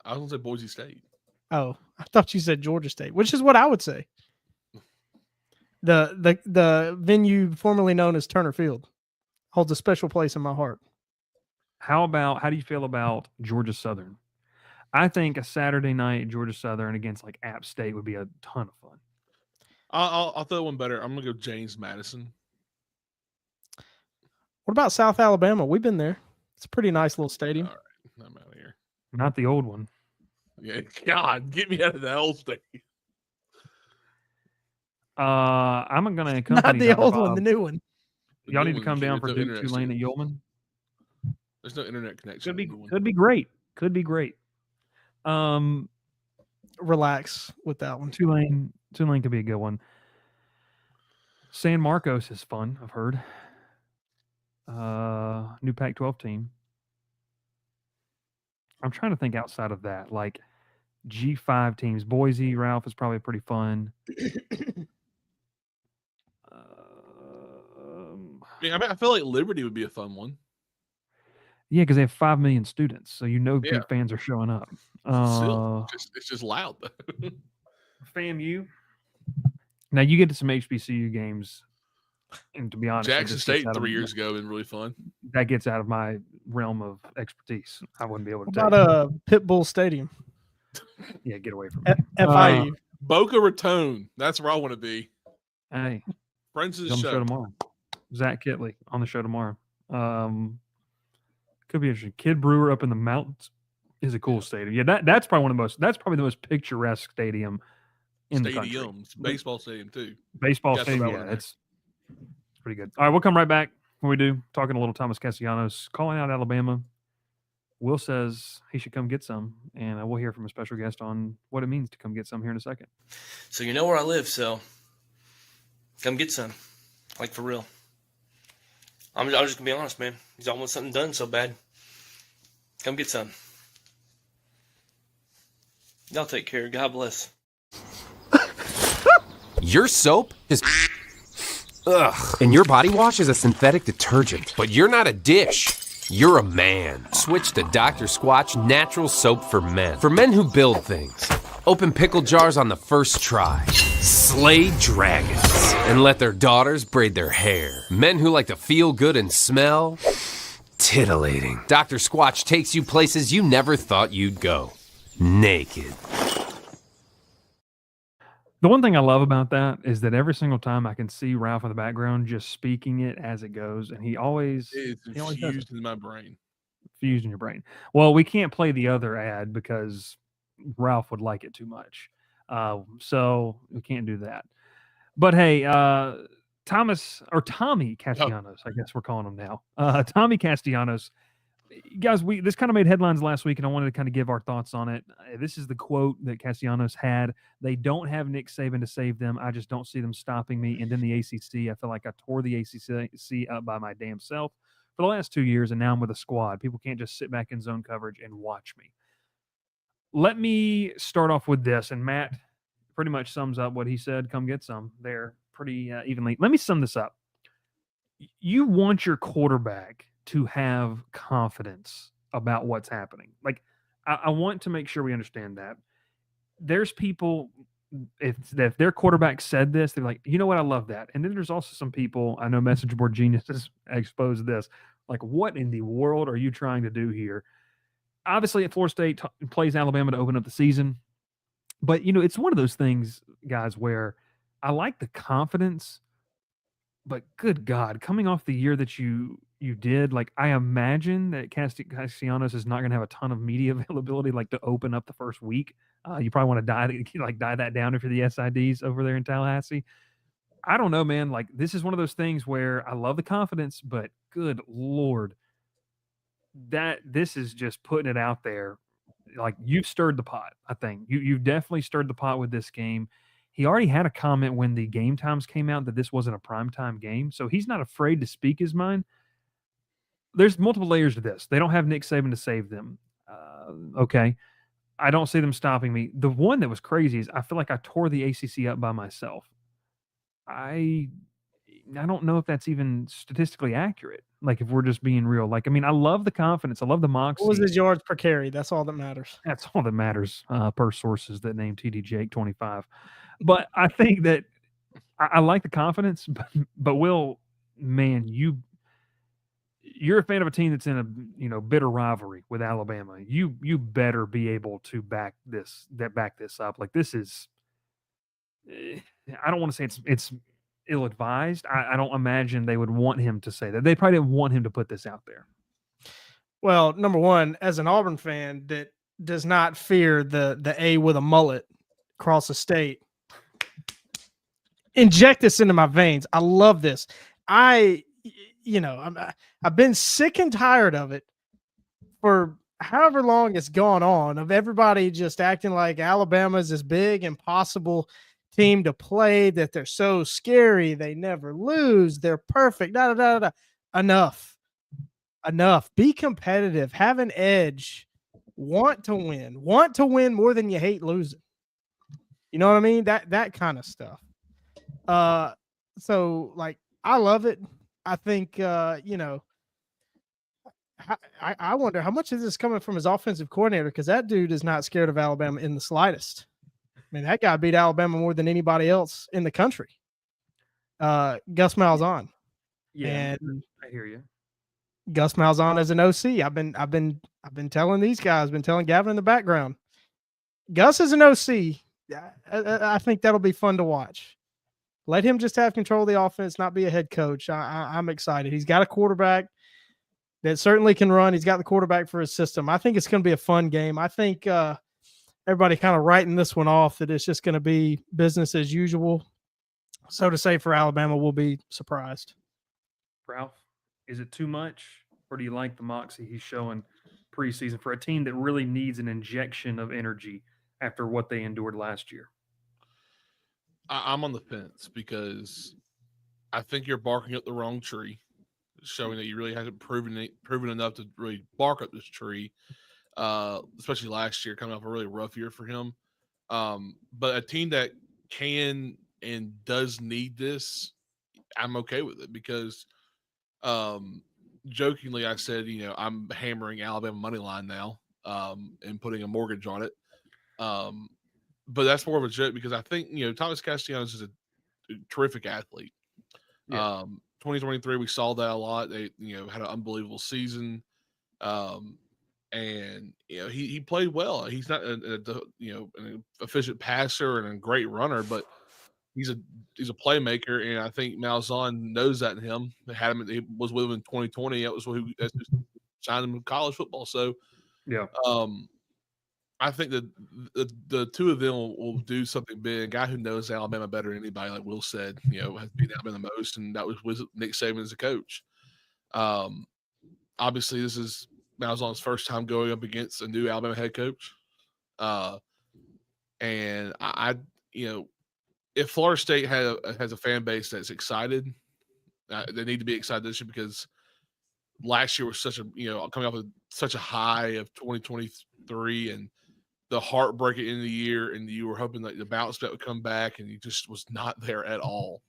I was gonna say Boise State. Oh, I thought you said Georgia State, which is what I would say. The venue formerly known as Turner Field holds a special place in my heart. How do you feel about Georgia Southern? I think a Saturday night Georgia Southern against like App State would be a ton of fun. I'll throw one better. I'm gonna go James Madison. What about South Alabama? We've been there. It's a pretty nice little stadium. All right, I'm out of here. Not the old one. Yeah, God, get me out of that old stadium. I'm gonna accompany not the old one, the new one. Y'all need to come down for Duke Tulane at Yeoman. There's no internet connection. Could be great. Could be great. Relax with that one. Tulane could be a good one. San Marcos is fun, I've heard. New Pac-12 team. I'm trying to think outside of that, like G5 teams. Boise, Ralph, is probably pretty fun. I feel like Liberty would be a fun one. Yeah, because they have 5 million students, so good fans are showing up. It's just loud though. FAMU. Now you get to some HBCU games, and to be honest, Jackson State 3 years ago been really fun. That gets out of my realm of expertise. I wouldn't be able to. What about Pitbull Stadium? Yeah, get away from me. FIU. Boca Raton. That's where I want to be. Hey, friends of the show tomorrow. Zach Kitley on the show tomorrow. Could be interesting. Kid Brewer up in the mountains is a cool stadium. Yeah, that's probably that's probably the most picturesque stadium in the country. Baseball stadium too. Baseball stadium, yeah, it's pretty good. All right, we'll come right back when we do. Talking a little Thomas Castellanos, calling out Alabama. Will says he should come get some, and we'll hear from a special guest on what it means to come get some here in a second. So you know where I live, so come get some. Like, for real. I'm just going to be honest, man. He's almost something done so bad. Come get some. Y'all take care. God bless. Your soap is ugh, and your body wash is a synthetic detergent. But you're not a dish. You're a man. Switch to Dr. Squatch Natural Soap for Men. For men who build things. Open pickle jars on the first try. Slay dragons. And let their daughters braid their hair. Men who like to feel good and smell titillating. Dr. Squatch takes you places you never thought you'd go. naked. The one thing I love about that is that every single time I can see Ralph in the background just speaking it as it goes, and he always It's he always does it. infused in my brain. Fused in your brain. Well, we can't play the other ad because Ralph would like it too much. So we can't do that. But hey, Tommy Castellanos, I guess we're calling him now. Tommy Castellanos. Guys, this kind of made headlines last week, and I wanted to kind of give our thoughts on it. This is the quote that Castellanos had. They don't have Nick Saban to save them. I just don't see them stopping me. And then the ACC, I feel like I tore the ACC up by my damn self for the last 2 years, and now I'm with a squad. People can't just sit back in zone coverage and watch me. Let me start off with this, and Matt pretty much sums up what he said. Come get some there pretty evenly. Let me sum this up. You want your quarterback to have confidence about what's happening. Like, I want to make sure we understand that. There's people, if their quarterback said this, they're like, you know what, I love that. And then there's also some people, I know Message Board Geniuses exposed this, like, what in the world are you trying to do here? Obviously, at Florida State plays Alabama to open up the season. But, it's one of those things, guys, where I like the confidence, but good God, coming off the year that you did, like, I imagine that Castellanos is not going to have a ton of media availability, like, to open up the first week. You probably want to die that down if you're the SIDs over there in Tallahassee. I don't know, man. Like, this is one of those things where I love the confidence, but good Lord, that this is just putting it out there. Like, you've stirred the pot, I think. You've definitely stirred the pot with this game. He already had a comment when the game times came out that this wasn't a primetime game, so he's not afraid to speak his mind. There's multiple layers to this. They don't have Nick Saban to save them. Okay. I don't see them stopping me. The one that was crazy is I feel like I tore the ACC up by myself. I don't know if that's even statistically accurate. Like, if we're just being real. Like, I mean, I love the confidence. I love the moxie. What was his yards per carry? That's all that matters. That's all that matters, per sources that name TD Jake 25. But I think that I like the confidence, but Will, man, you're a fan of a team that's in a bitter rivalry with Alabama. You better be able to back this up. Like, this is, I don't want to say it's ill-advised. I don't imagine they would want him to say that. They probably didn't want him to put this out there. Well, number one, as an Auburn fan that does not fear the A with a mullet across the state, inject this into my veins. I love this. I've been sick and tired of it for however long it's gone on, of everybody just acting like Alabama's this big, impossible team to play, that they're so scary, they never lose, they're perfect. Enough. Be competitive, have an edge, want to win more than you hate losing. You know what I mean? That kind of stuff. So, like, I love it. I think I wonder how much of this is coming from his offensive coordinator, because that dude is not scared of Alabama in the slightest. I mean, that guy beat Alabama more than anybody else in the country. Gus Malzahn. Yeah, and I hear you. Gus Malzahn as an OC. I've been telling these guys, been telling Gavin in the background. Gus is an OC. I think that'll be fun to watch. Let him just have control of the offense, not be a head coach. I'm excited. He's got a quarterback that certainly can run. He's got the quarterback for his system. I think it's going to be a fun game. I think everybody kind of writing this one off, that it's just going to be business as usual. So to say for Alabama, we'll be surprised. Ralph, is it too much, or do you like the moxie he's showing preseason for a team that really needs an injection of energy after what they endured last year? I'm on the fence, because I think you're barking up the wrong tree, showing that you really haven't proven enough to really bark up this tree, especially last year, coming off a really rough year for him. But a team that can and does need this, I'm okay with it, because jokingly I said, I'm hammering Alabama money line now, and putting a mortgage on it. But that's more of a joke, because I think, Thomas Castellanos is a terrific athlete. Yeah. 2023, we saw that a lot. They, had an unbelievable season. and he played well. He's not an efficient passer and a great runner, but he's a playmaker, and I think Malzahn knows that in him. They had him. He was with him in 2020. That was who signed him in college football. So, yeah. I think that the two of them will do something big. A guy who knows Alabama better than anybody, like Will said, has beat Alabama the most, and that was with Nick Saban as a coach. Obviously, this is Malzahn's first time going up against a new Alabama head coach. And if Florida State has a fan base that's excited, they need to be excited this year because last year was such a coming off of such a high of 2023 and the heartbreak at the end of the year, and you were hoping that the bounce back would come back, and he just was not there at all.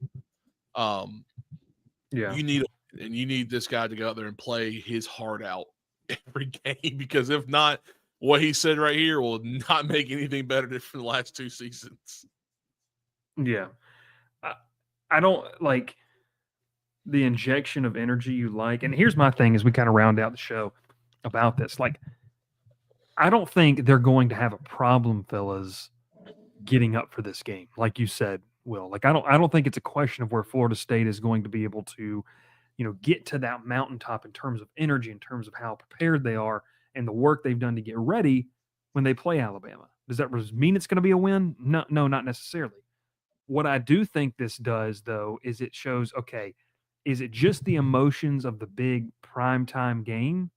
You need this guy to go out there and play his heart out every game, because if not, what he said right here will not make anything better from the last two seasons. Yeah. I don't like the injection of energy you like. And here's my thing as we kind of round out the show about this. Like, I don't think they're going to have a problem, fellas, getting up for this game. Like you said, Will. Like, I don't think it's a question of where Florida State is going to be able to, get to that mountaintop in terms of energy, in terms of how prepared they are and the work they've done to get ready when they play Alabama. Does that mean it's going to be a win? No, not necessarily. What I do think this does, though, is it shows, okay, is it just the emotions of the big primetime game,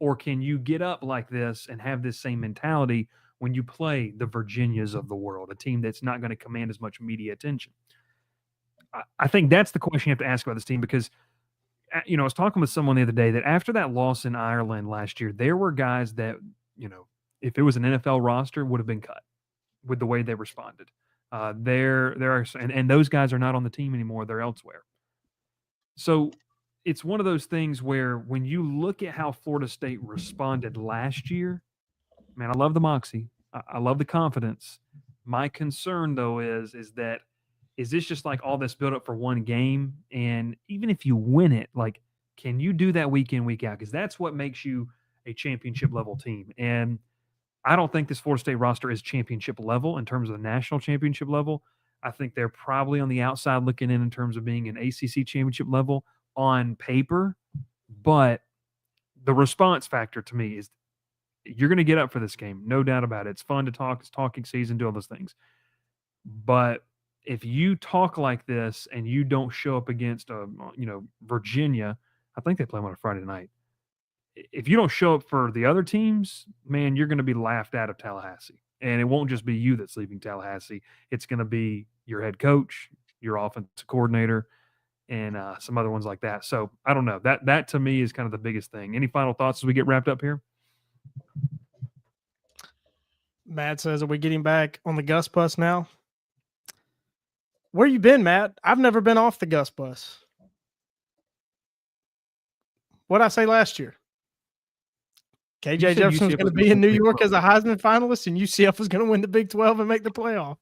or can you get up like this and have this same mentality when you play the Virginias of the world, a team that's not going to command as much media attention? I think that's the question you have to ask about this team, because I was talking with someone the other day that after that loss in Ireland last year, there were guys that, if it was an NFL roster, would have been cut with the way they responded. There are, and those guys are not on the team anymore. They're elsewhere. So it's one of those things where when you look at how Florida State responded last year, man, I love the moxie. I love the confidence. My concern, though, is this just like all this build up for one game? And even if you win it, like, can you do that week in, week out? Because that's what makes you a championship level team. And I don't think this Florida State roster is championship level in terms of the national championship level. I think they're probably on the outside looking in terms of being an ACC championship level on paper. But the response factor to me is you're going to get up for this game, no doubt about it. It's fun to talk. It's talking season, do all those things. But if you talk like this and you don't show up against, Virginia, I think they play them on a Friday night. If you don't show up for the other teams, man, you're going to be laughed out of Tallahassee. And it won't just be you that's leaving Tallahassee. It's going to be your head coach, your offensive coordinator, and some other ones like that. So I don't know. That to me is kind of the biggest thing. Any final thoughts as we get wrapped up here? Matt says, are we getting back on the Gus bus now? Where you been, Matt? I've never been off the Gus bus. What'd I say last year? KJ Jefferson's going to be in New York as a Heisman finalist, and UCF was going to win the Big 12 and make the playoff.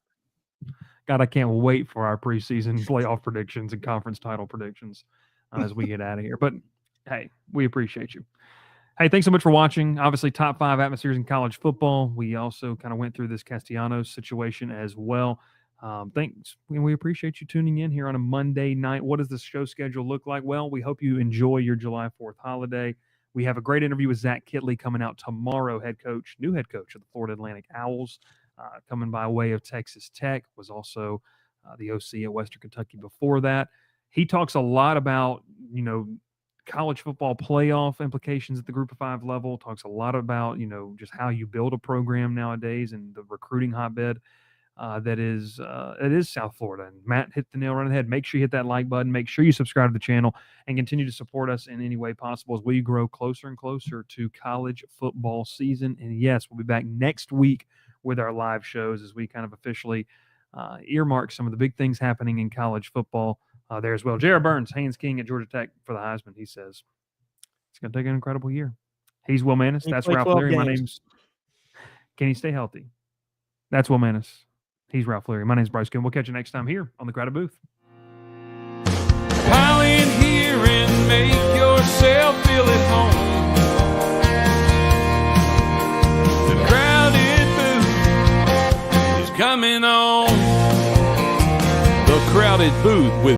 God, I can't wait for our preseason playoff predictions and conference title predictions as we get out of here. But, hey, we appreciate you. Hey, thanks so much for watching. Obviously, top 5 atmospheres in college football. We also kind of went through this Castellanos situation as well. Thanks. We appreciate you tuning in here on a Monday night. What does the show schedule look like? Well, we hope you enjoy your July 4th holiday. We have a great interview with Zach Kitley coming out tomorrow, new head coach of the Florida Atlantic Owls, coming by way of Texas Tech, was also the OC at Western Kentucky before that. He talks a lot about, college football playoff implications at the Group of 5 level, talks a lot about, just how you build a program nowadays and the recruiting hotbed that is South Florida. And Matt hit the nail right on the head. Make sure you hit that like button. Make sure you subscribe to the channel and continue to support us in any way possible as we grow closer and closer to college football season. And yes, we'll be back next week with our live shows as we kind of officially earmark some of the big things happening in college football there as well. Jared Burns, Haynes King at Georgia Tech for the Heisman. He says it's going to take an incredible year. He's Will Mannis. That's Ralph Leary. My name's Can He Stay Healthy? That's Will Mannis. He's Ralph Leary. My name's Bryce Koon. We'll catch you next time here on the Crowded Booth. Pile in here and make yourself feel at home. coming on. The Crowded Booth with